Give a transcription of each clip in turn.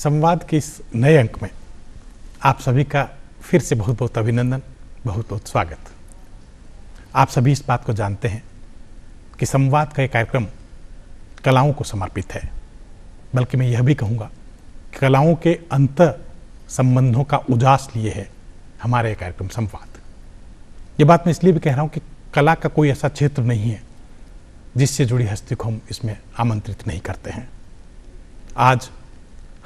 संवाद के इस नए अंक में आप सभी का फिर से बहुत बहुत अभिनंदन, बहुत बहुत स्वागत। आप सभी इस बात को जानते हैं कि संवाद का ये कार्यक्रम कलाओं को समर्पित है, बल्कि मैं यह भी कहूँगा कि कलाओं के अंतर संबंधों का उजास लिए है हमारे ये कार्यक्रम संवाद। ये बात मैं इसलिए भी कह रहा हूँ कि कला का कोई ऐसा क्षेत्र नहीं है जिससे जुड़ी हस्ती को हम इसमें आमंत्रित नहीं करते हैं। आज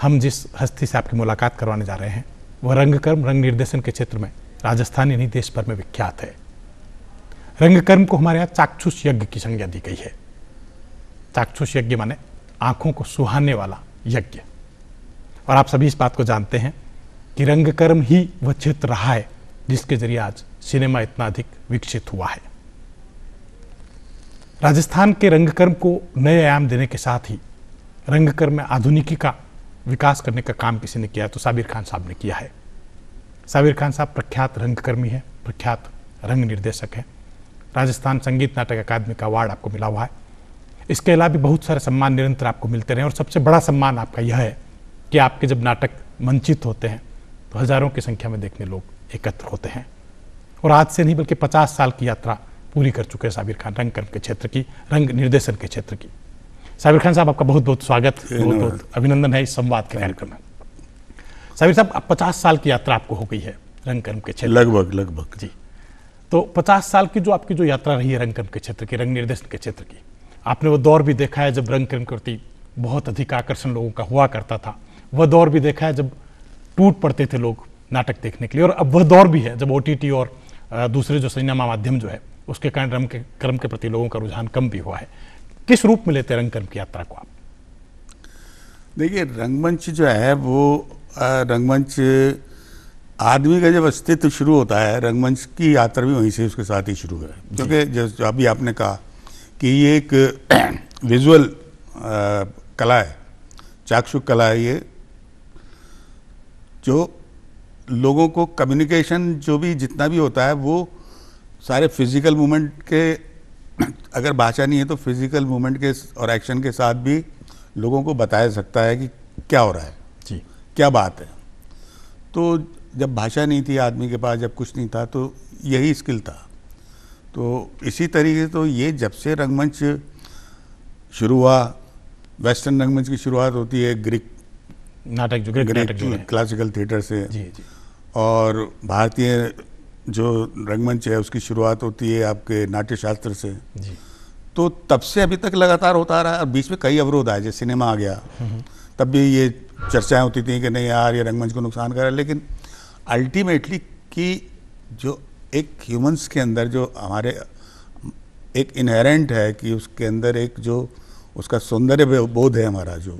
हम जिस हस्ती से आपकी मुलाकात करवाने जा रहे हैं वह रंगकर्म, रंग निर्देशन के क्षेत्र में राजस्थान ही नहीं देश भर में विख्यात है। रंगकर्म को हमारे यहाँ चाक्षुष यज्ञ की संज्ञा दी गई है। चाक्षुष यज्ञ माने आंखों को सुहाने वाला यज्ञ। और आप सभी इस बात को जानते हैं कि रंगकर्म ही वह क्षेत्र रहा है जिसके जरिए आज सिनेमा इतना अधिक विकसित हुआ है। राजस्थान के रंगकर्म को नए आयाम देने के साथ ही रंगकर्म में आधुनिकी का विकास करने का काम किसी ने किया तो साबिर खान साहब ने किया है। साबिर खान साहब प्रख्यात रंगकर्मी है, प्रख्यात रंग निर्देशक है। राजस्थान संगीत नाटक अकादमी का अवार्ड आपको मिला हुआ है। इसके अलावा भी बहुत सारे सम्मान निरंतर आपको मिलते रहे और सबसे बड़ा सम्मान आपका यह है कि आपके जब नाटक मंचित होते हैं तो हजारों की संख्या में देखने लोग एकत्र होते हैं। और आज से नहीं बल्कि 50 साल की यात्रा पूरी कर चुके हैं साबिर खान रंगकर्म के क्षेत्र की, रंग निर्देशन के क्षेत्र की। साबिर खान साहब आपका बहुत बहुत स्वागत, बहुत बहुत अभिनंदन है इस संवाद के कार्यक्रम में। साबिर साहब, 50 साल की यात्रा आपको हो गई है रंगकर्म के क्षेत्र, लगभग जी। तो 50 साल की जो आपकी जो यात्रा रही है रंगकर्म के क्षेत्र की, रंग निर्देशन के क्षेत्र की, आपने वो दौर भी देखा है जब रंगकर्म के प्रति बहुत अधिक आकर्षण लोगों का हुआ करता था। वह दौर भी देखा है जब टूट पड़ते थे लोग नाटक देखने के लिए, और अब वह दौर भी है जब OTT और दूसरे जो सिनेमा माध्यम जो है उसके कारण रंगकर्म के प्रति लोगों का रुझान कम भी हुआ है। किस रूप में लेते हैं रंगकर्म की यात्रा को आप? देखिए, रंगमंच जो है वो रंगमंच आदमी का जब अस्तित्व शुरू होता है, रंगमंच की यात्रा भी वहीं से उसके साथ ही शुरू है। क्योंकि जो अभी आपने कहा कि ये एक विजुअल कला है, चाक्षुष कला है, ये जो लोगों को कम्युनिकेशन जो भी जितना भी होता है वो सारे फिजिकल मूवमेंट के, अगर भाषा नहीं है तो फिजिकल मूवमेंट के और एक्शन के साथ भी लोगों को बताया सकता है कि क्या हो रहा है जी, क्या बात है। तो जब भाषा नहीं थी आदमी के पास, जब कुछ नहीं था, तो यही स्किल था। तो इसी तरीके से तो ये जब से रंगमंच शुरू हुआ, वेस्टर्न रंगमंच की शुरुआत होती है ग्रीक क्लासिकल थिएटर से, जी जी, और भारतीय जो रंगमंच है उसकी शुरुआत होती है आपके नाट्य शास्त्र से जी। तो तब से अभी तक लगातार होता आ रहा है। और बीच में कई अवरोध आए, जैसे सिनेमा आ गया, तब भी ये चर्चाएं होती थी कि नहीं यार ये रंगमंच को नुकसान कर रहा है। लेकिन अल्टीमेटली कि जो एक ह्यूमंस के अंदर जो हमारे एक इनहेरेंट है कि उसके अंदर एक जो उसका सौंदर्य बोध है हमारा, जो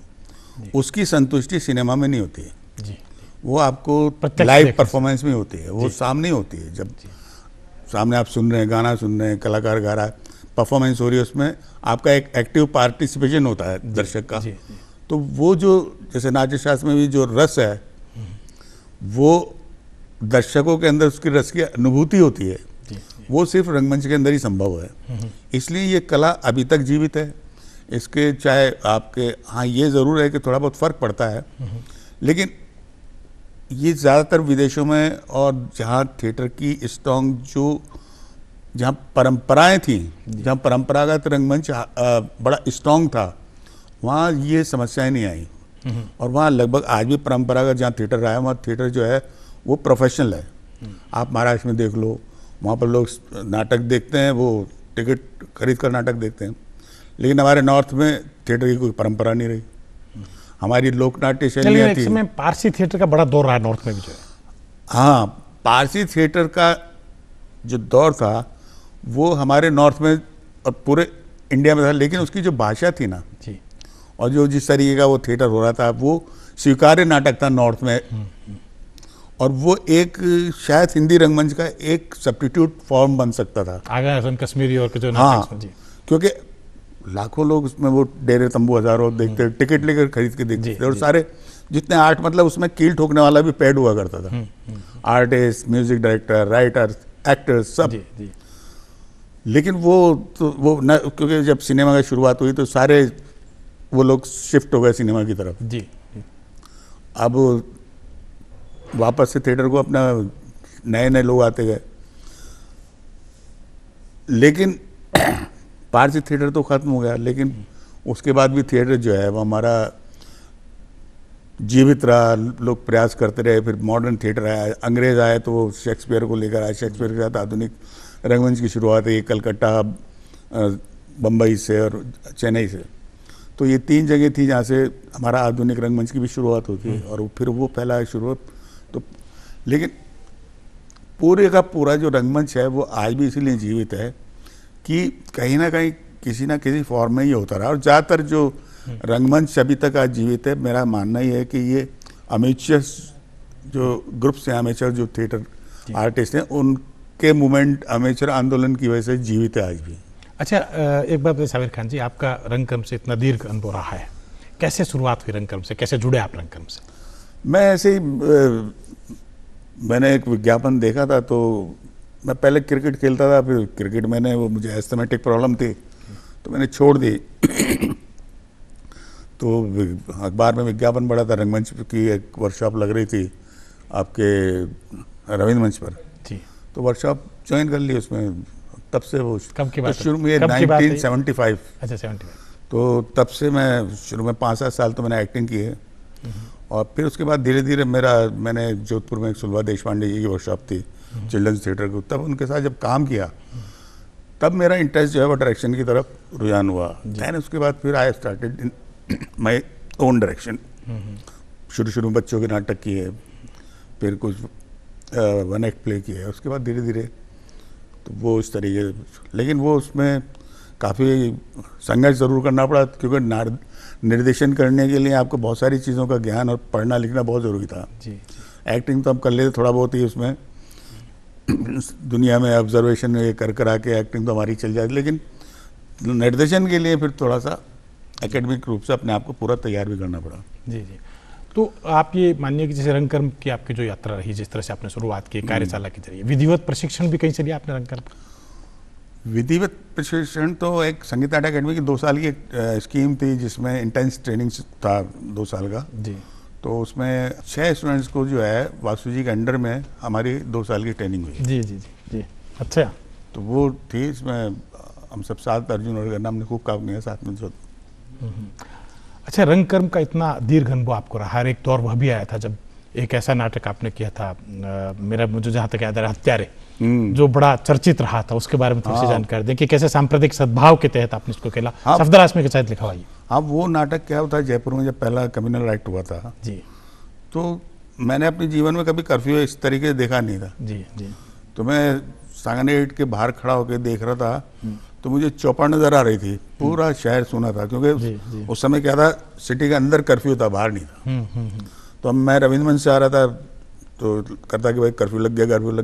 उसकी संतुष्टि सिनेमा में नहीं होती है जी। वो आपको लाइव परफॉर्मेंस में होती है, वो सामने होती है। जब सामने आप सुन रहे हैं, गाना सुन रहे हैं, कलाकार गा रहा है, परफॉर्मेंस हो रही है, उसमें आपका एक एक्टिव पार्टिसिपेशन होता है दर्शक का। तो वो जो जैसे नाट्य शास्त्र में भी जो रस है वो दर्शकों के अंदर उसकी रस की अनुभूति होती है, वो सिर्फ रंगमंच के अंदर ही संभव है। इसलिए ये कला अभी तक जीवित है। इसके चाहे आपके, हाँ ये ज़रूर है कि थोड़ा बहुत फर्क पड़ता है, लेकिन ये ज़्यादातर विदेशों में और जहाँ थिएटर की स्ट्रॉन्ग जो जहाँ परंपराएं थी, जहाँ परंपरागत रंगमंच बड़ा स्ट्रॉन्ग था, वहाँ ये समस्याएं नहीं आई। और वहाँ लगभग आज भी परंपरागत जहाँ थिएटर रहा है वहाँ थिएटर जो है वो प्रोफेशनल है। आप महाराष्ट्र में देख लो, वहाँ पर लोग नाटक देखते हैं, वो टिकट खरीद कर नाटक देखते हैं। लेकिन हमारे नॉर्थ में थिएटर की कोई परंपरा नहीं रही। हमारी लोकनाट्य शैलियाँ थी। इसमें पारसी थिएटर का बड़ा दौर रहा नॉर्थ में भी जो है। हाँ, पारसी थिएटर का जो दौर था वो हमारे नॉर्थ में और पूरे इंडिया में था, लेकिन उसकी जो भाषा थी ना जी, और जो जिस तरीके का वो थिएटर हो रहा था वो स्वीकार्य नाटक था नॉर्थ में। और वो एक शायद हिंदी रंगमंच का एक सब्स्टिट्यूट फॉर्म बन सकता था आगा हसन कश्मीरी और जो हाँ, क्योंकि लाखों लोग उसमें वो डेरे तंबू हजारों देखते, टिकट लेकर खरीद के देखते थे। और सारे जितने आर्ट, मतलब उसमें कील ठोकने वाला भी पेड हुआ करता था, artist, music director, writer, actors सब। लेकिन वो न, क्योंकि जब सिनेमा की शुरुआत हुई तो सारे वो लोग शिफ्ट हो गए सिनेमा की तरफ। जी। अब वापस से थिएटर को अपना नए नए लोग आते गए, लेकिन पारसी थिएटर तो खत्म हो गया, लेकिन उसके बाद भी थिएटर जो है वो हमारा जीवित रहा, लोग प्रयास करते रहे। फिर मॉडर्न थिएटर आया, अंग्रेज आए तो वो शेक्सपियर को लेकर आए, शेक्सपियर के साथ आधुनिक रंगमंच की शुरुआत हुई कलकत्ता, बम्बई से और चेन्नई से। तो ये 3 जगह थी जहाँ से हमारा आधुनिक रंगमंच की भी शुरुआत होती है, और फिर वो फैला शुरुआत। तो लेकिन पूरे का पूरा जो रंगमंच है वो आज भी इसीलिए जीवित है कि कहीं ना कहीं किसी ना किसी फॉर्म में ये होता रहा। और ज़्यादातर जो रंगमंच अभी तक आज जीवित है, मेरा मानना ही है कि ये अमेचर्स जो ग्रुप्स हैं, अमेचर जो थिएटर आर्टिस्ट हैं, उनके मूवमेंट, अमेचर आंदोलन की वजह से जीवित है आज भी। अच्छा, एक बात बताइए साबिर खान जी, आपका रंगकर्म से इतना दीर्घ अनुभव रहा है, कैसे शुरुआत हुई रंगकर्म से, कैसे जुड़े आप रंगकर्म से? मैं ऐसे ही मैंने एक विज्ञापन देखा था, तो मैं पहले क्रिकेट खेलता था, फिर क्रिकेट वो मुझे एस्थमेटिक प्रॉब्लम थी तो मैंने छोड़ दी। तो अखबार में विज्ञापन पड़ा था, रंगमंच की एक वर्कशॉप लग रही थी आपके रविंद्र मंच पर जी, तो वर्कशॉप ज्वाइन कर ली उसमें। तब से वो कब की बात है? शुरू में 1975। अच्छा, 75। तो तब से मैं शुरू में 5-7 साल तो मैंने एक्टिंग की है, और फिर उसके बाद धीरे धीरे मैंने जोधपुर में एक सुलभा देशपांडे जी की वर्कशॉप थी चिल्ड्रंस थिएटर को, तब उनके साथ जब काम किया तब मेरा इंटरेस्ट जो है वो डायरेक्शन की तरफ रुझान हुआ। दैन उसके बाद फिर I started in my own direction. शुरू में बच्चों के नाटक किए, फिर कुछ 1 एक्ट प्ले किए, उसके बाद धीरे धीरे तो वो इस तरीके, लेकिन वो उसमें काफ़ी संघर्ष ज़रूर करना पड़ा, क्योंकि निर्देशन करने के लिए आपको बहुत सारी चीज़ों का ज्ञान और पढ़ना लिखना बहुत ज़रूरी था। जी। एक्टिंग तो हम कर लेते थोड़ा बहुत ही, उसमें दुनिया में ऑब्जर्वेशन ये कर आके एक्टिंग तो हमारी चल जाती, लेकिन निर्देशन के लिए फिर थोड़ा सा एकेडमिक रूप से अपने आप को पूरा तैयार भी करना पड़ा। जी जी। तो आप ये मानिए कि जैसे रंगकर्म की आपकी जो यात्रा रही, जिस तरह से आपने शुरुआत की कार्यशाला के जरिए, विधिवत प्रशिक्षण भी कहीं से लिया आपने रंगकर्म? विधिवत प्रशिक्षण तो एक संगीत नाटक अकेडमी की 2 साल की स्कीम थी, जिसमें इंटेंस ट्रेनिंग था 2 साल का जी। तो उसमें 6 स्टूडेंट्स को जो है वासु जी के अंडर में हमारी 2 साल की ट्रेनिंग हुई। जी जी जी जी। अच्छा, तो वो थी, इसमें हम सब साथ अर्जुन और गन्ना हमने खूब काम किया साथ में। अच्छा, रंगकर्म का इतना दीर्घ अनुभव आपको रहा, एक दौर वह भी आया था जब एक ऐसा नाटक आपने किया था, मुझे जहाँ तक याद है, हत्यारे, जो बड़ा चर्चित रहा था, उसके बारे में थोड़ी सी जानकारी दें कि कैसे सांप्रदायिक सद्भाव के तहत आपने इसको खेला। सफदरास में के साथ लिखा हुआ। हाँ, वो नाटक क्या होता है, जयपुर में जब पहला कम्युनल एक्ट हुआ था जी, तो मैंने अपने जीवन में कभी कर्फ्यू इस तरीके से देखा नहीं था जी जी। तो मैं सांगानेर के बाहर खड़ा होकर देख रहा था, तो मुझे चौपाल नजर आ रही थी, पूरा शहर सुना था, क्योंकि उस समय क्या था, सिटी के अंदर कर्फ्यू था, बाहर नहीं था। तो मैं रविंद्र मंच से आ रहा था, तो करता कि भाई कर्फ्यू लग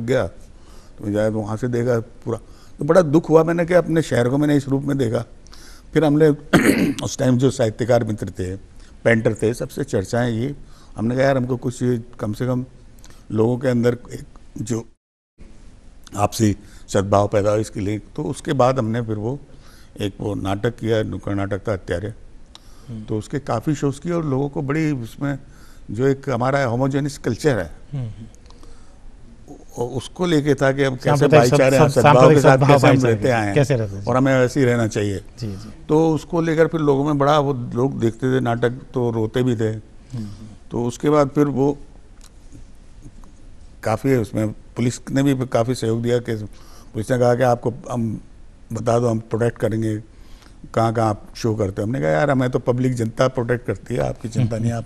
गया, तो मैं जाए तो वहाँ से देखा पूरा, तो बड़ा दुख हुआ मैंने कि अपने शहर को मैंने इस रूप में देखा। फिर हमने उस टाइम जो साहित्यकार मित्र थे, पेंटर थे, सबसे चर्चाएं ये, हमने कहा यार हमको कुछ कम से कम लोगों के अंदर एक जो आपसी सद्भाव पैदा हो इसके लिए। तो उसके बाद हमने फिर वो नाटक किया, नुक्कड़ नाटक था हत्यारे। तो उसके काफ़ी शोज किए, और लोगों को बड़ी उसमें जो एक हमारा होमोजेनियस कल्चर है उसको लेके था कि हम कैसे भाईचारे सद्भाव के साथ कैसे हम रहते आए हैं और हमें वैसे ही रहना चाहिए। जी जी। तो उसको लेकर फिर लोगों में बड़ा, वो लोग देखते थे नाटक तो रोते भी थे। तो उसके बाद फिर वो काफ़ी उसमें पुलिस ने भी काफ़ी सहयोग दिया, कि पुलिस ने कहा कि आपको हम बता दो, हम प्रोटेक्ट करेंगे, कहाँ आप शो करते हो। हमने कहा यार हमें तो पब्लिक जनता प्रोटेक्ट करती है, आपकी चिंता नहीं आप,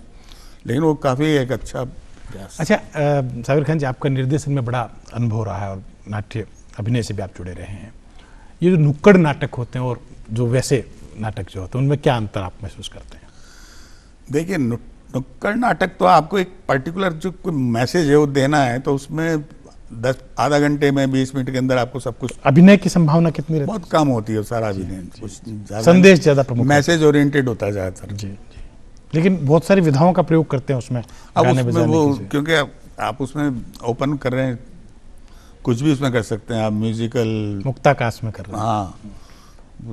लेकिन वो काफ़ी एक अच्छा। अच्छा, साबिर खान जी, आपका निर्देशन में बड़ा अनुभव रहा है और नाट्य अभिनय से भी आप जुड़े रहे हैं। ये जो नुक्कड़ नाटक होते हैं और जो वैसे नाटक जो होते हैं, उनमें क्या अंतर आप महसूस करते हैं? देखिए, नुक्कड़ नाटक तो आपको एक पर्टिकुलर जो कोई मैसेज है वो देना है, तो उसमें आधा घंटे में 20 मिनट के अंदर आपको सब कुछ। अभिनय की संभावना कितनी रहती है? बहुत कम होती है सारा अभिनय, कुछ संदेश ज़्यादा प्रमुख, मैसेज ओरिएंटेड होता है ज़्यादातर जी। लेकिन बहुत सारी विधाओं का प्रयोग करते हैं उसमें, गाने बजाने वो, क्योंकि आप उसमें ओपन कर रहे हैं, कुछ भी उसमें कर सकते हैं आप, म्यूजिकल मुक्ताकाश में कर रहे हैं। हाँ,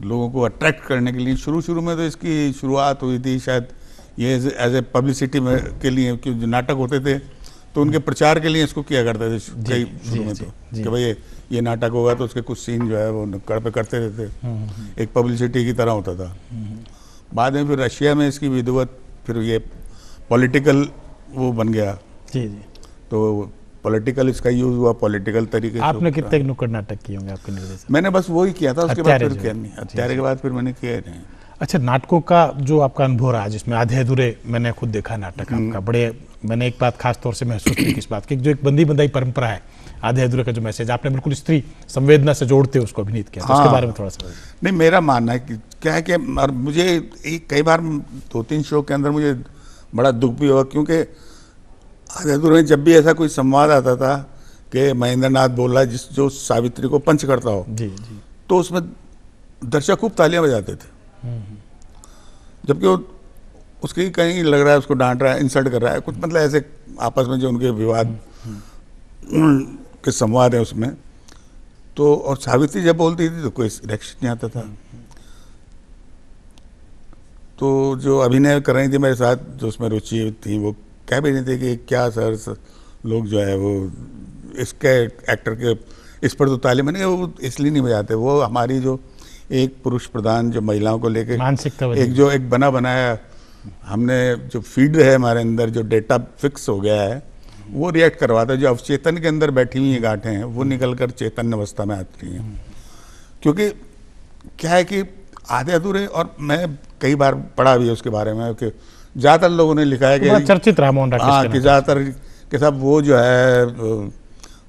लोगों को अट्रैक्ट करने के लिए शुरू में तो इसकी शुरुआत हुई थी शायद ये एज ए पब्लिसिटी में के लिए, क्योंकि जो नाटक होते थे तो उनके प्रचार के लिए इसको किया करते थे कई शुरू में, तो कि भाई ये नाटक होगा तो उसके कुछ सीन जो है वो नुक्कड़ पे करते रहते, एक पब्लिसिटी की तरह होता था। बाद में फिर रशिया में इसकी विधिवत फिर ये पॉलिटिकल वो बन गया। जी जी। तो पॉलिटिकल इसका यूज हुआ पॉलिटिकल तरीके से। आपने कितने नुक्कड़ नाटक किए होंगे आपके निर्देशन? मैंने बस वही किया था, उसके बाद फिर किया नहीं। हत्यारे के बाद फिर मैंने किया नहीं। अच्छा, नाटकों का जो आपका अनुभव रहा जिसमें आधे अधूरे, मैंने खुद देखा नाटक आपका, बड़े मैंने एक बात खास तौर से महसूस की किस बात की, जो एक बंदी बंदाई परंपरा है, आधे अधूरे का जो मैसेज आपने बिल्कुल स्त्री संवेदना से जोड़ते उसको अभिनीत किया, तो उसके बारे में थोड़ा सा नहीं, मेरा मानना है कि क्या है कि, और मुझे कई बार 2-3 शो के अंदर मुझे बड़ा दुख भी हुआ, क्योंकि आधे अधूरे में जब भी ऐसा कोई संवाद आता था कि महेंद्र नाथ बोल रहा है जो सावित्री को पंच करता हो, जी जी, तो उसमें दर्शक खूब तालियां बजाते थे, जबकि वो उसके कहीं लग रहा है उसको डांट रहा है, इंसल्ट कर रहा है, कुछ मतलब ऐसे आपस में जो उनके विवाद के संवाद है उसमें। तो और सावित्री जब बोलती थी तो कोई रिएक्शन नहीं आता था। तो जो अभिनय कर रही थी मेरे साथ, जो उसमें रुचि थी, वो कह भी नहीं थे कि क्या सर लोग जो है वो इसके एक्टर के इस पर तो ताली, मैंने वो इसलिए नहीं बजाते, वो हमारी जो एक पुरुष प्रधान जो महिलाओं को लेके मानसिकता, एक बना बनाया हमने, जो फीड है हमारे अंदर, जो डेटा फिक्स हो गया है, वो रिएक्ट करवाता है। जो अवचेतन के अंदर बैठी हुई गांठें हैं वो निकल कर चैतन्य अवस्था में आती हैं। क्योंकि क्या है कि आधे अधूरे, और मैं कई बार पढ़ा भी है उसके बारे में कि ज़्यादातर लोगों ने लिखा है कि चर्चित रहा मोहन राकेश, हाँ, कि ज़्यादातर के साहब वो जो है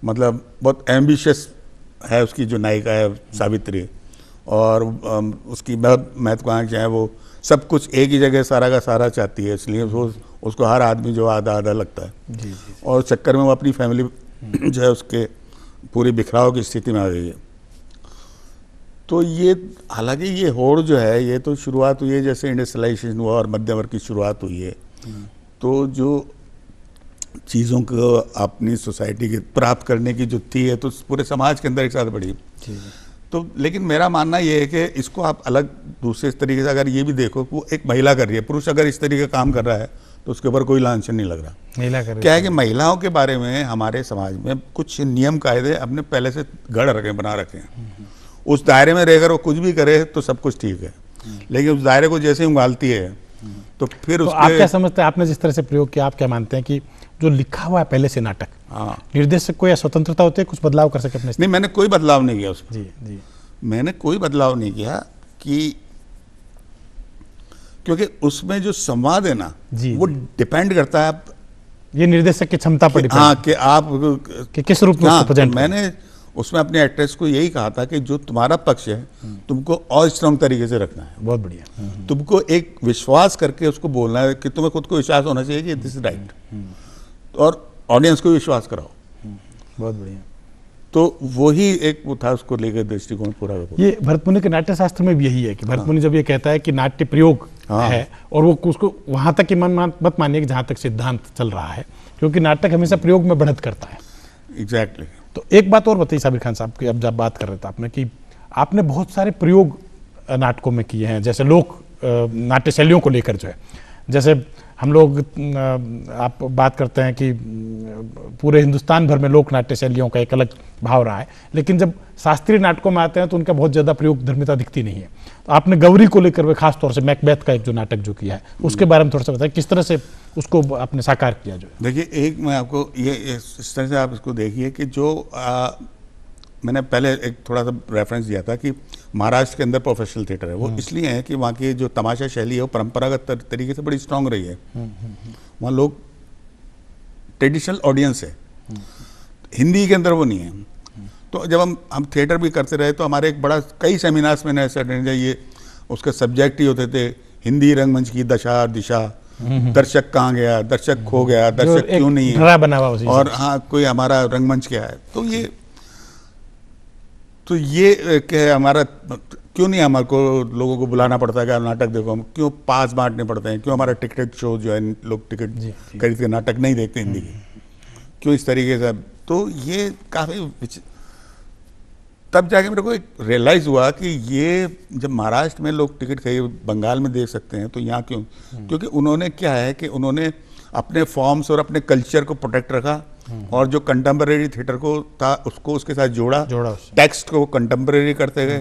मतलब बहुत एम्बिशियस है, उसकी जो नायिका है सावित्री, और उसकी महत्वाकांक्षा है, वो सब कुछ एक ही जगह सारा का सारा चाहती है, इसलिए वो उसको हर आदमी जो आधा आधा लगता है। जी, जी। और चक्कर में वो अपनी फैमिली जो है उसके पूरी बिखराव की स्थिति में आ गई है। तो ये हालांकि ये होड़ जो है, ये तो शुरुआत हुई है जैसे इंडस्ट्रियलाइजेशन हुआ और मध्यम वर्ग की शुरुआत हुई है, तो जो चीज़ों को अपनी सोसाइटी के प्राप्त करने की जो थी है, तो पूरे समाज के अंदर एक साथ बढ़ी। तो लेकिन मेरा मानना ये है कि इसको आप अलग दूसरे तरीके से अगर ये भी देखो कि वो एक महिला कर रही है, पुरुष अगर इस तरीके का काम कर रहा है तो उसके ऊपर कोई लांछन नहीं लग रहा। महिला कर रही क्या है कि महिलाओं के बारे में हमारे समाज में कुछ नियम कायदे अपने पहले से गढ़ रखे, बना रखे हैं। उस दायरे में रहकर वो कुछ भी करे तो सब कुछ ठीक है, लेकिन उस दायरे को जैसे ही उंगालती है तो फिर तो आप क्या समझते हैं, आपने जिस तरह से प्रयोग किया, आप क्या मानते हैं कि जो लिखा हुआ है पहले से नाटक, हाँ, निर्देशक को या स्वतंत्रता होती है कुछ बदलाव कर सके अपने? नहीं, मैंने कोई बदलाव नहीं किया उसमें। जी जी, मैंने कोई बदलाव नहीं किया कि क्योंकि उसमें जो संवाद है ना, वो डिपेंड करता है आप, ये निर्देशक की क्षमता पर डिपेंड, हाँ, कि आप कि किस रूप में उसको प्रेजेंट। मैंने उसमें अपने एक्ट्रेस को यही कहा था कि जो तुम्हारा पक्ष है तुमको और स्ट्रांग तरीके से रखना है। बहुत बढ़िया। तुमको एक विश्वास करके उसको बोलना है कि तुम्हें खुद को विश्वास होना चाहिए कि दिस इज राइट, और ऑडियंस को विश्वास कराओ। बहुत बढ़िया। तो वही एक वो था, उसको लेकर दृष्टिकोण पूरा। ये भरतमुनि के नाट्य शास्त्र में भी यही है कि भरतमुनि जब ये कहता है कि नाट्य प्रयोग है, और वो उसको वहां तक की मत मानिए कि जहां तक सिद्धांत चल रहा है, क्योंकि नाटक हमेशा प्रयोग में बढ़त करता है। एग्जैक्टली। तो एक बात और बताइए साबिर खान साहब की, अब जब बात कर रहे थे आपने कि आपने बहुत सारे प्रयोग नाटकों में किए हैं, जैसे लोक नाट्य शैलियों को लेकर जो है, जैसे हम लोग आप बात करते हैं कि पूरे हिंदुस्तान भर में लोक नाट्य शैलियों का एक अलग भाव रहा है, लेकिन जब शास्त्रीय नाटकों में आते हैं तो उनका बहुत ज़्यादा प्रयोग धर्मिता दिखती नहीं है। तो आपने गौरी को लेकर खास तौर से मैकबेथ का एक जो नाटक जो किया है, उसके बारे में थोड़ा सा बताएं, किस तरह से उसको आपने साकार किया? जो देखिए, एक मैं आपको ये इस तरह से आप इसको देखिए कि जो मैंने पहले एक थोड़ा सा रेफरेंस दिया था कि महाराष्ट्र के अंदर प्रोफेशनल थिएटर है, वो इसलिए है कि वहाँ की जो तमाशा शैली है वो परंपरागत तरीके से बड़ी स्ट्रांग रही है। वहाँ लोग ट्रेडिशनल ऑडियंस है, हिंदी के अंदर वो नहीं है। तो जब हम थिएटर भी करते रहे तो हमारे एक बड़ा कई सेमिनार्स में ऐसा ये उसके सब्जेक्ट ही होते थे, हिंदी रंगमंच की दशा और दिशा, दर्शक कहाँ गया, दर्शक खो गया, दर्शक क्यों नहीं है, बना हुआ और हाँ कोई हमारा रंगमंच क्या है। तो ये क्या हमारा क्यों नहीं हमारे को लोगों को बुलाना पड़ता है कि नाटक देखो, हम क्यों पास बांटने पड़ते हैं, क्यों हमारा टिकट शो जो है लोग टिकट खरीद के नाटक नहीं देखते हिंदी की, क्यों इस तरीके से। तो ये काफ़ी तब जाके मेरे को एक रियलाइज़ हुआ कि ये जब महाराष्ट्र में लोग टिकट खरीद, बंगाल में देख सकते हैं, तो यहाँ क्यों? क्योंकि उन्होंने क्या है कि उन्होंने अपने फॉर्म्स और अपने कल्चर को प्रोटेक्ट रखा, और जो कंटेम्परेरी थिएटर को था उसको उसके साथ जोड़ा टेक्स्ट को कंटेम्परेरी करते गए।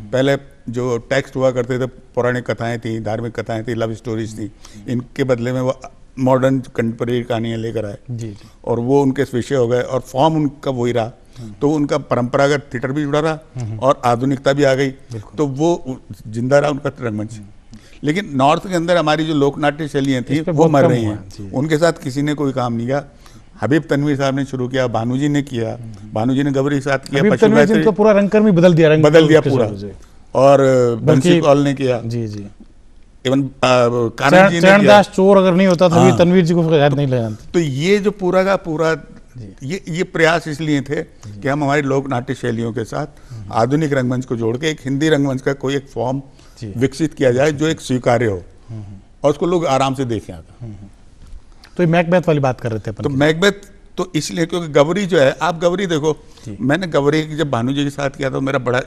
पहले जो टेक्स्ट हुआ करते थे, पौराणिक कथाएं थी, धार्मिक कथाएं थी, लव स्टोरीज थी, इनके बदले में वो मॉडर्न कंटेम्परेरी कहानियाँ लेकर आए जी। और वो उनके विषय हो गए और फॉर्म उनका वही रहा। तो उनका परंपरागत थिएटर भी जुड़ा रहा और आधुनिकता भी आ गई, तो वो जिंदा रहा उनका रंगमंच। लेकिन नॉर्थ के अंदर हमारी जो लोक नाट्य शैलियाँ थी वो मर रही हैं, उनके साथ किसी ने कोई काम नहीं किया। हबीब तनवीर साहब ने शुरू किया, भानुजी ने किया, भानुजी ने गबरी के साथ किया, पशु तो पूरा रंगकर्म ही बदल दिया पूरा, और बंसी कौल ने किया जी जी। इवन कानन जी ने चरणदास चोर अगर नहीं होता तो तनवीर जी को याद नहीं लगा। तो ये जो पूरा का पूरा ये प्रयास इसलिए थे कि हम हमारी लोक नाट्य शैलियों के साथ आधुनिक रंगमंच को जोड़ के एक हिंदी रंगमंच का कोई एक फॉर्म विकसित किया जाए जो एक स्वीकार्य हो और उसको लोग आराम से देखें। तो मैकबेथ वाली बात कर रहे थे। तो मैकबेथ तो इसलिए क्योंकि गबरी जो है, आप गबरी देखो, मैंने गबरी जब भानुजी के साथ किया तो मेरा बड़ा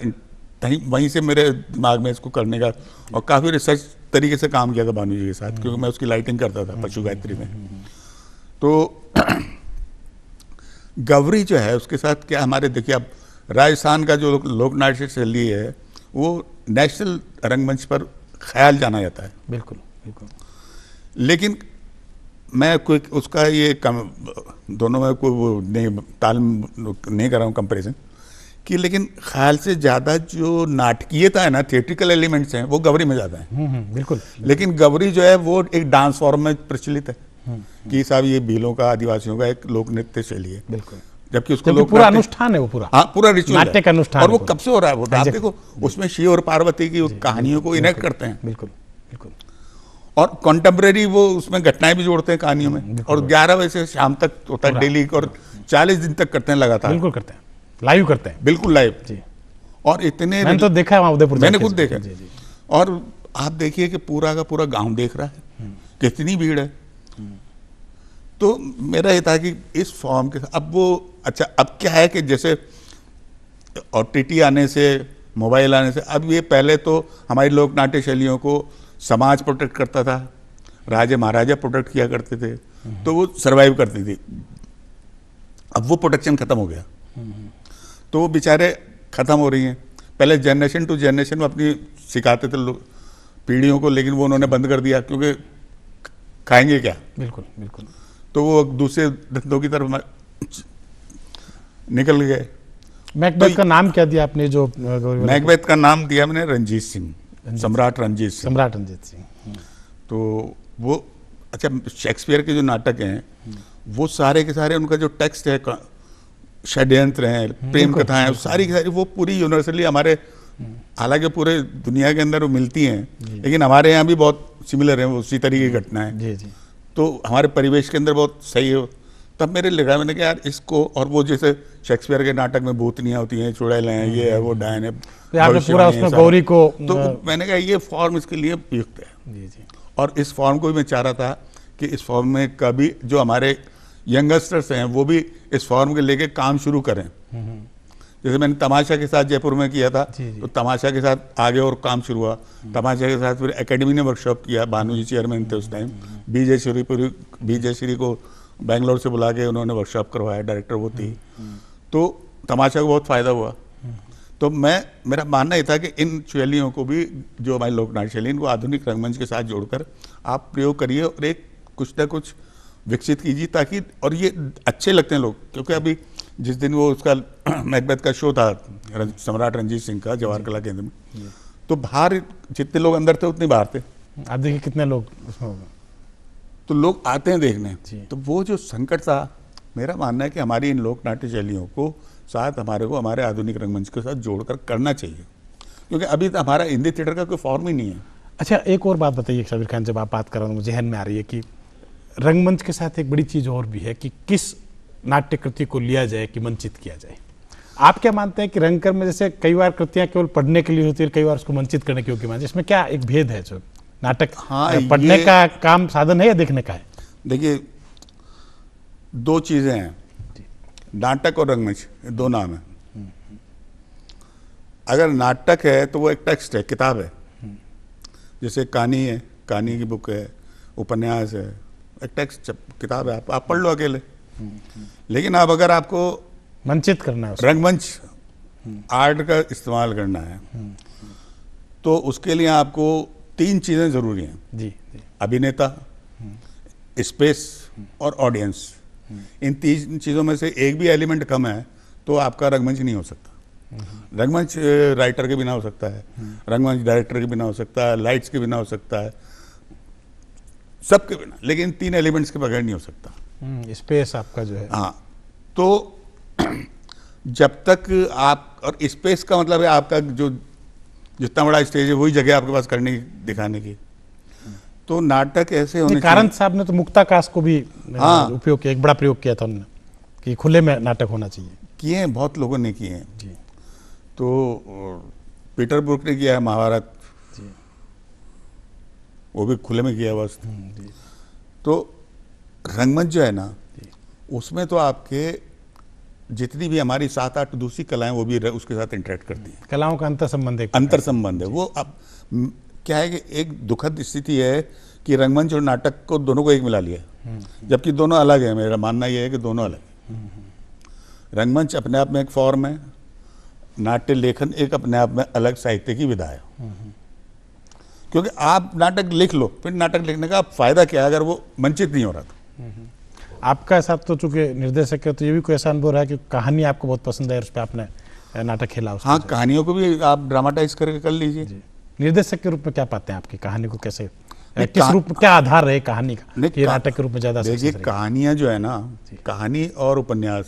वहीं से मेरे दिमाग में इसको करने का और काफ़ी रिसर्च तरीके से काम किया था भानुजी के साथ, क्योंकि मैं उसकी लाइटिंग करता था पशु गायत्री में। तो गवरी जो है उसके साथ क्या हमारे, देखिए अब राजस्थान का जो लोक नाट्य शैली है वो नेशनल रंगमंच पर ख्याल जाना जाता है। बिल्कुल बिल्कुल। लेकिन मैं कोई उसका ये दोनों में कोई वो नहीं ताल नहीं कर रहा हूँ कंपेरिजन कि, लेकिन ख्याल से ज़्यादा जो नाटकीयता है ना, थिएट्रिकल एलिमेंट्स हैं, वो गवरी में ज़्यादा है। बिल्कुल। लेकिन गवरी जो है वो एक डांस फॉर्म में प्रचलित है कि साहब ये भीलों का, आदिवासियों का एक लोक नृत्य शैली है। बिल्कुल। जबकि उसको लोग पूरा अनुष्ठान है, वो पूरा पूरा रिचुअल नाट्य का अनुष्ठान, और वो कब से हो रहा है, वो आप देखो उसमें शिव और पार्वती की कहानियों को इनेक्ट करते हैं। बिल्कुल बिल्कुल। और कंटेम्परेरी वो उसमें घटनाएं भी जोड़ते हैं कहानियों में, और 11 बजे से शाम तक होता है डेली, और 40 दिन तक करते हैं लगातार। बिल्कुल करते हैं, लाइव करते हैं, बिल्कुल लाइव जी। और इतने मैंने तो देखा है वहाँ उदयपुर, मैंने खुद देखा। और आप देखिए कि पूरा का पूरा गांव देख रहा है, कितनी भीड़ है। तो मेरा ये था कि इस फॉर्म के साथ अब वो अच्छा, अब क्या है कि जैसे OTT आने से, मोबाइल आने से, अब ये पहले तो हमारी लोक नाट्य शैलियों को समाज प्रोटेक्ट करता था, राजे महाराजा प्रोटेक्ट किया करते थे, तो वो सरवाइव करती थी। अब वो प्रोटेक्शन खत्म हो गया, तो वो बेचारे खत्म हो रही हैं। पहले जनरेशन टू जनरेशन में अपनी सिखाते थे लोग पीढ़ियों को, लेकिन वो उन्होंने बंद कर दिया, क्योंकि खाएंगे क्या। बिल्कुल बिल्कुल। तो वो दूसरे धंधों की तरफ निकल गए। मैकबेथ का नाम क्या दिया आपने? जो मैकबेथ का नाम दिया मैंने रंजीत सिंह, सम्राट रंजीत सिंह। तो वो अच्छा, शेक्सपियर के जो नाटक हैं वो सारे के सारे, उनका जो टेक्स्ट है, षड्यंत्र हैं, प्रेम कथाएं हैं, सारी की सारी वो पूरी यूनिवर्सली हमारे, हालांकि पूरे दुनिया के अंदर वो मिलती हैं, लेकिन हमारे यहाँ भी बहुत सिमिलर हैं, उसी तरीके की घटनाएं। जी जी। तो हमारे परिवेश के अंदर बहुत सही हो। तब मेरे लगा, मैंने कहा यार इसको, और वो जैसे शेक्सपियर के नाटक में भूतनियाँ होती हैं, चुड़ैल हैं, ये है, वो डायन है, पूरा उसमें गौरी को, तो मैंने कहा ये फॉर्म इसके लिए उपयुक्त है। जी जी। और इस फॉर्म को भी मैं चाह रहा था कि इस फॉर्म में कभी जो हमारे यंगस्टर्स हैं वो भी इस फॉर्म के लेके काम शुरू करें। जैसे मैंने तमाशा के साथ जयपुर में किया था, तो तमाशा के साथ आगे और काम शुरू हुआ। तमाशा के साथ फिर एकेडमी ने वर्कशॉप किया, भानुजी चेयरमैन थे उस टाइम, बीजे श्री को बेंगलोर से बुला के उन्होंने वर्कशॉप करवाया, डायरेक्टर वो थी। तो तमाशा को बहुत फ़ायदा हुआ। तो मेरा मानना ये था कि इन शैलियों को भी, जो हमारी लोक नाट्य शैली, इनको आधुनिक रंगमंच के साथ जोड़कर आप प्रयोग करिए और एक कुछ ना कुछ विकसित कीजिए, ताकि, और ये अच्छे लगते हैं लोग। क्योंकि अभी जिस दिन वो उसका मैकबेथ का शो था सम्राट रंजीत सिंह का जवाहर कला केंद्र में, तो बाहर जितने लोग अंदर थे उतने बाहर थे। आप देखिए कितने लोग उसमें, तो लोग आते हैं देखने। तो वो जो संकट था, मेरा मानना है कि हमारी इन लोक नाट्य शैलियों को साथ हमारे को हमारे आधुनिक रंगमंच के साथ जोड़कर करना चाहिए, क्योंकि अभी तो हमारा हिंदी थिएटर का कोई फॉर्म ही नहीं है। अच्छा, एक और बात बताइए शबीर खान, जब आप बात कर रहे हो मुझे ध्यान में आ रही है कि रंगमंच के साथ एक बड़ी चीज़ और भी है कि किस नाट्य कृति को लिया जाए कि मंचित किया जाए। आप क्या मानते हैं कि रंगकर्म में जैसे कई बार कृतियां केवल पढ़ने के लिए होती है, कई बार उसको मंचित करने के योग्य मानते हैं, इसमें क्या एक भेद है? जो नाटक पढ़ने का काम साधन है या देखने का है? देखिए, दो चीज़ें हैं, नाटक और रंगमंच, दो नाम है। अगर नाटक है तो वो एक टेक्स्ट है, किताब है। जैसे कहानी है, कहानी की बुक है, उपन्यास है, एक टेक्स्ट किताब है, आप पढ़ लो अकेले। लेकिन अब अगर आपको मंचित करना है, रंगमंच आर्ट का इस्तेमाल करना है, तो उसके लिए आपको 3 चीज़ें ज़रूरी हैं जी। अभिनेता, स्पेस और ऑडियंस। इन 3 चीज़ों में से एक भी एलिमेंट कम है तो आपका रंगमंच नहीं हो सकता। रंगमंच राइटर के बिना हो सकता है, रंगमंच डायरेक्टर के बिना हो सकता है, लाइट्स के बिना हो सकता है, सबके बिना, लेकिन 3 एलिमेंट्स के बगैर नहीं हो सकता। स्पेस आपका जो है, हाँ, तो जब तक आप, और स्पेस का मतलब है आपका जो जितना बड़ा स्टेज है वही जगह आपके पास करने की, दिखाने की। तो नाटक ऐसे होने चाहिए। कारंत साहब ने तो मुक्ताकाश को भी उपयोग किया, एक बड़ा प्रयोग किया था उन्होंने कि खुले में नाटक होना चाहिए। किए हैं, बहुत लोगों ने किए हैं जी। तो पीटर ब्रूक ने किया है महाभारत, वो भी खुले में किया बस। तो रंगमंच जो है ना, उसमें तो आपके जितनी भी हमारी 7-8 दूसरी कलाएं वो भी उसके साथ इंटरेक्ट करती हैं। कलाओं का अंतर संबंध है वो अब क्या है कि एक दुखद स्थिति है कि रंगमंच और नाटक को दोनों को एक मिला लिया, जबकि दोनों अलग है। मेरा मानना यह है कि दोनों अलग है। रंगमंच अपने आप में एक फॉर्म है, नाट्य लेखन एक अपने आप में अलग साहित्य की विधा है। क्योंकि आप नाटक लिख लो, फिर नाटक लिखने का फायदा क्या है अगर वो मंचित नहीं हो रहा तो। आपका साथ तो चूंकि निर्देशक है तो ये भी कोई ऐसा अनुभव रहा है कि कहानी आपको बहुत पसंद है और उस पर आपने नाटक खेला? हाँ, कहानियों को भी आप ड्रामाटाइज करके कर लीजिए। निर्देशक के रूप में क्या पाते हैं आपकी कहानी को, कैसे किस रूप में, क्या आधार रहे कहानी का कि नाटक के रूप में ज्यादा? देखिए, कहानियां जो है ना, कहानी और उपन्यास,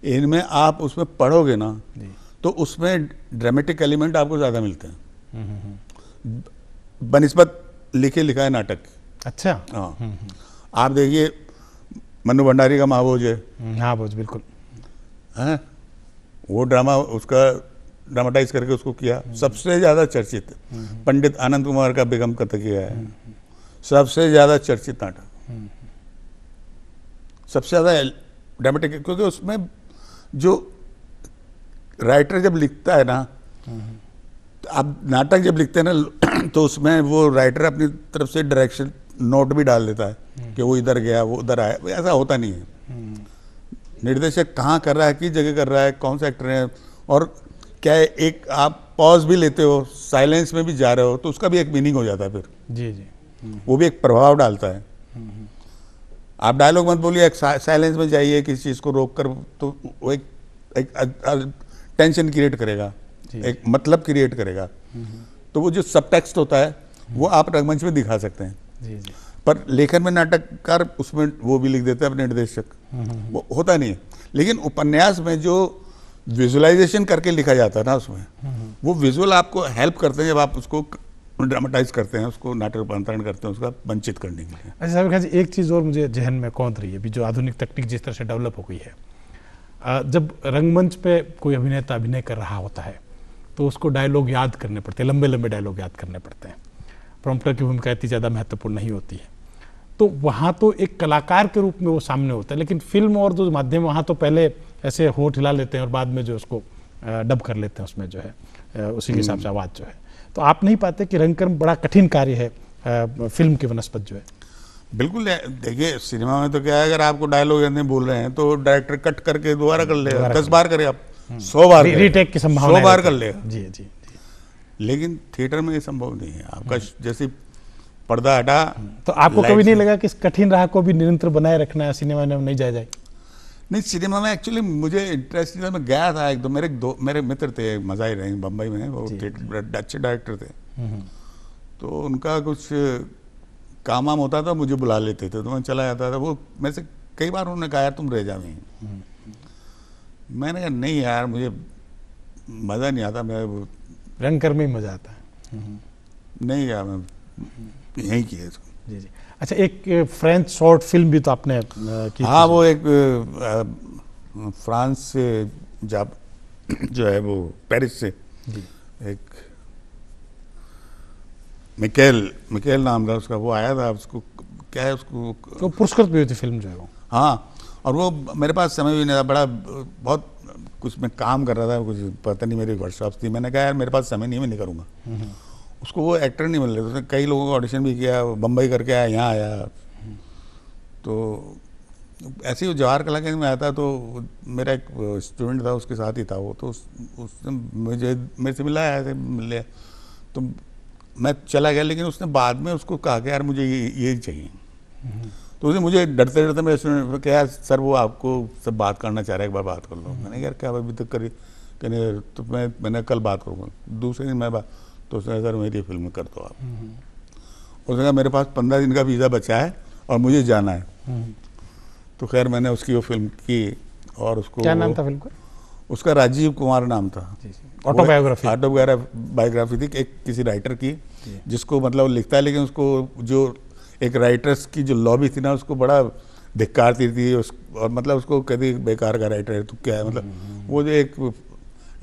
इनमें आप उसमें पढ़ोगे ना तो उसमें ड्रामेटिक एलिमेंट आपको ज्यादा मिलते हैं बनिस्बत लिखे लिखाए नाटक। अच्छा। हाँ, आप देखिए मन्नू भंडारी का महाभोज है। हाँ, भोज बिल्कुल है, वो ड्रामा उसका ड्रामाटाइज करके उसको किया, सबसे ज्यादा चर्चित। पंडित आनंद कुमार का बेगम कतकिया है, सबसे ज्यादा चर्चित नाटक, सबसे ज्यादा ड्रामेटिक, क्योंकि उसमें जो राइटर जब लिखता है ना, आप नाटक जब लिखते हैं ना तो उसमें वो राइटर अपनी तरफ से डायरेक्शन नोट भी डाल देता है कि वो इधर गया, वो उधर आया। ऐसा होता नहीं है। निर्देशक कहाँ कर रहा है, किस जगह कर रहा है, कौन सा एक्टर है, और क्या है, एक आप पॉज भी लेते हो, साइलेंस में भी जा रहे हो, तो उसका भी एक मीनिंग हो जाता है फिर। जी जी। वो भी एक प्रभाव डालता है। आप डायलॉग मत बोलिए, एक साइलेंस में जाइए, किसी चीज़ को रोक कर, तो वो एक टेंशन क्रिएट करेगा, एक मतलब क्रिएट करेगा। तो वो जो सब टेक्स्ट होता है वो आप रंगमंच में दिखा सकते हैं। जी जी। पर लेखन में नाटककार उसमें वो भी लिख देते हैं अपने निर्देशक, वो होता नहीं है। लेकिन उपन्यास में जो विजुअलाइजेशन करके लिखा जाता है ना, उसमें वो विजुअल आपको हेल्प करते हैं जब आप उसको ड्रामेटाइज करते हैं, उसको नाटक रूपांतरण करते हैं, उसका वंचित करने के लिए। अच्छा साहब, एक चीज़ और मुझे जहन में कौंध रही है, अभी जो आधुनिक तकनीक जिस तरह से डेवलप हो गई है, जब रंगमंच पे कोई अभिनेता अभिनय कर रहा होता है तो उसको डायलॉग याद करने पड़ते हैं, लंबे लंबे डायलॉग याद करने पड़ते हैं। प्रॉम्प्टर की भूमिका इतनी ज़्यादा महत्वपूर्ण नहीं होती है, तो वहाँ तो एक कलाकार के रूप में वो सामने होता है। लेकिन फिल्म और जो माध्यम, वहाँ तो पहले ऐसे होठ हिला लेते हैं और बाद में जो उसको डब कर लेते हैं, उसमें जो है उसी के हिसाब से आवाज़ जो है। तो आप नहीं पाते कि रंगकर्म बड़ा कठिन कार्य है फिल्म की बनस्पत जो है? बिल्कुल। देखिए, सिनेमा में तो क्या है, अगर आपको डायलॉग नहीं बोल रहे हैं तो डायरेक्टर कट करके दोबारा कर लेगा, 10 बार करे, आप 100 बार रीटेक की संभावना 100 बार कर लेगा। जी जी। लेकिन थिएटर में ये संभव नहीं है। आपका जैसे पर्दा हटा, तो आपको कभी नहीं लगा कि इस कठिन राह को भी निरंतर बनाए रखना है, सिनेमा में नहीं जाए? नहीं, सिनेमा में एक्चुअली मुझे इंटरेस्ट नहीं था। मैं गया था, एक दो मेरे मित्र थे मज़ाही रहे बम्बई में, वो अच्छे डायरेक्टर थे, तो उनका कुछ काम वाम होता था, मुझे बुला लेते थे तो मैं चला जाता था। वो मैं से कई बार उन्होंने कहा यार तुम रह जाओ। मैंने कहा नहीं यार, मुझे मज़ा नहीं आता, मैं रंगकर्म में मज़ा आता है। नहीं गया, मैं यहीं किया इसको। जी जी। अच्छा, एक फ्रेंच शॉर्ट फिल्म भी तो आपने की? हाँ, वो एक फ्रांस से जो है वो पेरिस से जी। एक मिकेल नाम था उसका, वो आया था। उसको क्या है, उसको तो पुरस्कृत भी हुई थी फिल्म जो है वो। हाँ, और वो मेरे पास समय भी नहीं था, बड़ा बहुत कुछ मैं काम कर रहा था, कुछ पता नहीं मेरी वर्कशॉप थी। मैंने कहा यार मेरे पास समय नहीं, मैं नहीं करूँगा। उसको वो एक्टर नहीं मिल रहे, उसने कई लोगों का ऑडिशन भी किया, बम्बई करके आया, यहाँ आया। तो ऐसे ही जवाहर कला केंद्र में आया था, तो मेरा एक स्टूडेंट था, उसके साथ ही था वो, तो उसने मुझे मेरे से मिला, आया थे मिले, तो मैं चला गया। लेकिन उसने बाद में उसको कहा कि यार मुझे ये चाहिए। तो उसने मुझे डरते डरते मेरे स्टूडेंट कहा, सर वो आपको सब बात करना चाह रहा है, एक बार बात कर लो। मैंने यार क्या अभी तक करी, कहने तो मैंने कल बात करूँगा। दूसरे दिन मैं बात, तो उसने सर मेरी फिल्म कर दो आप। उसने कहा मेरे पास 15 दिन का वीज़ा बचा है और मुझे जाना है। तो खैर मैंने उसकी वो फिल्म की, और उसको, क्या नाम था फिल्म का? उसका राजीव कुमार नाम था। ऑटोबायोग्राफी थी एक किसी राइटर की, जिसको मतलब लिखता है, लेकिन उसको जो एक राइटर्स की जो लॉबी थी ना, उसको बड़ा धिक्कारती थी और मतलब उसको कभी बेकार का राइटर है तो क्या है, मतलब वो जो एक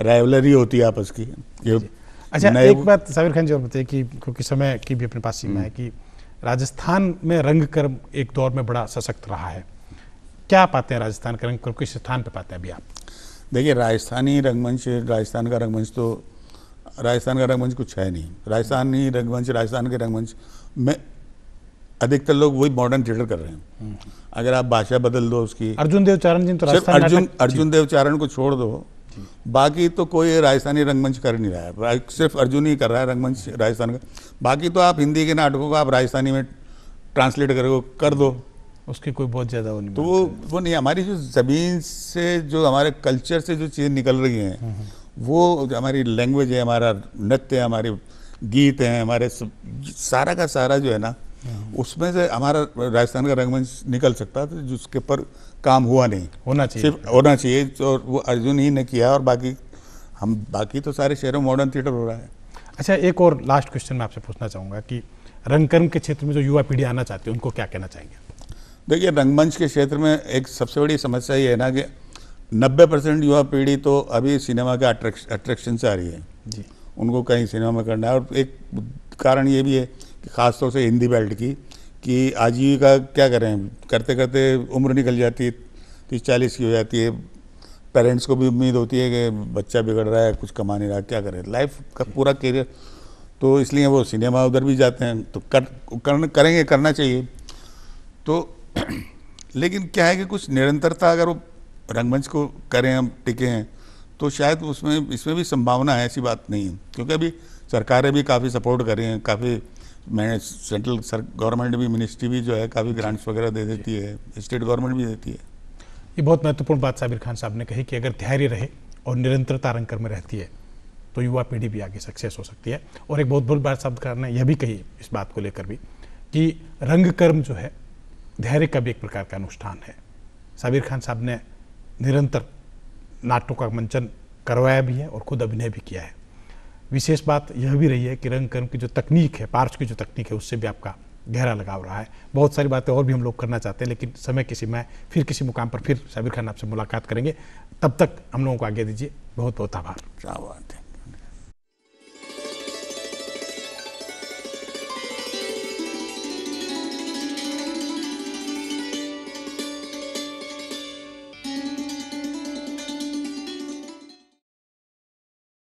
राइवलरी होती है आपस की। अच्छा, एक बात साबिर खान जी और बताइए कि क्योंकि समय की भी अपने पास सीमा है, कि राजस्थान में रंगकर्म एक दौर में बड़ा सशक्त रहा है। क्या पाते हैं राजस्थान का रंगकर्म, किस स्थान पे पाते हैं अभी आप? देखिए राजस्थानी रंगमंच, राजस्थान का रंगमंच तो, राजस्थान का रंगमंच कुछ है नहीं। राजस्थानी रंगमंच, राजस्थान के रंगमंच में अधिकतर लोग वही मॉडर्न थिएटर कर रहे हैं। अगर आप भाषा बदल दो उसकी, अर्जुन देवचारण जी तो अर्जुन देवचारण को छोड़ दो, बाकी तो कोई राजस्थानी रंगमंच कर नहीं रहा है। सिर्फ अर्जुन ही कर रहा है रंगमंच राजस्थान का। बाकी तो आप हिंदी के नाटकों को आप राजस्थानी में ट्रांसलेट कर दो, उसकी कोई बहुत ज़्यादा वो नहीं। तो वो नहीं, हमारी जो ज़मीन से, जो हमारे कल्चर से जो चीज़ें निकल रही हैं, वो हमारी लैंग्वेज है, हमारा नृत्य है, हमारे गीत हैं, हमारे सारा का सारा जो है ना, उसमें से हमारा राजस्थान का रंगमंच निकल सकता था, जिसके पर काम हुआ नहीं, होना चाहिए, सिर्फ होना चाहिए। और वो अर्जुन ही ने किया, और बाकी तो सारे शहरों में मॉडर्न थिएटर हो रहा है। अच्छा, एक और लास्ट क्वेश्चन मैं आपसे पूछना चाहूँगा कि रंगकर्म के क्षेत्र में जो युवा पीढ़ी आना चाहती है, उनको क्या कहना चाहेंगे? देखिए रंगमंच के क्षेत्र में एक सबसे बड़ी समस्या ये है ना कि 90% युवा पीढ़ी तो अभी सिनेमा के अट्रैक्शन से आ रही है जी। उनको कहीं सिनेमा में करना है, और एक कारण ये भी है कि ख़ासतौर से हिंदी बेल्ट की, कि आजीविका क्या करें, करते करते उम्र निकल जाती है, 30-40 की हो जाती है। पेरेंट्स को भी उम्मीद होती है कि बच्चा बिगड़ रहा है, कुछ कमा नहीं रहा, क्या करें, लाइफ का पूरा करियर, तो इसलिए वो सिनेमा उधर भी जाते हैं। तो करेंगे, करना चाहिए। तो लेकिन क्या है कि कुछ निरंतरता, अगर वो रंगमंच को करें, हम टिके हैं, तो शायद इसमें भी संभावना है, ऐसी बात नहीं है। क्योंकि अभी सरकारें भी काफ़ी सपोर्ट कर रही हैं, काफ़ी मैंने सेंट्रल गवर्नमेंट भी, मिनिस्ट्री भी जो है काफ़ी ग्रांट्स वगैरह दे देती है, स्टेट गवर्नमेंट भी देती है। ये बहुत महत्वपूर्ण बात साबिर खान साहब ने कही कि अगर धैर्य रहे और निरंतरता रंगकर्म में रहती है तो युवा पीढ़ी भी आगे सक्सेस हो सकती है। और एक बहुत बड़ी बात साबिर खान ने यह भी कही इस बात को लेकर भी कि रंगकर्म जो है धैर्य का भी एक प्रकार का अनुष्ठान है। साबिर खान साहब ने निरंतर नाटकों का मंचन करवाया भी है और खुद अभिनय भी किया है। विशेष बात यह भी रही है कि रंगकर्म की जो तकनीक है, पार्श्व की जो तकनीक है, उससे भी आपका गहरा लगाव रहा है। बहुत सारी बातें और भी हम लोग करना चाहते हैं, लेकिन समय की सीमा है। फिर किसी मुकाम पर फिर साबिर खान आपसे मुलाकात करेंगे। तब तक हम लोगों को आगे दीजिए। बहुत बहुत आभार। क्या बात है।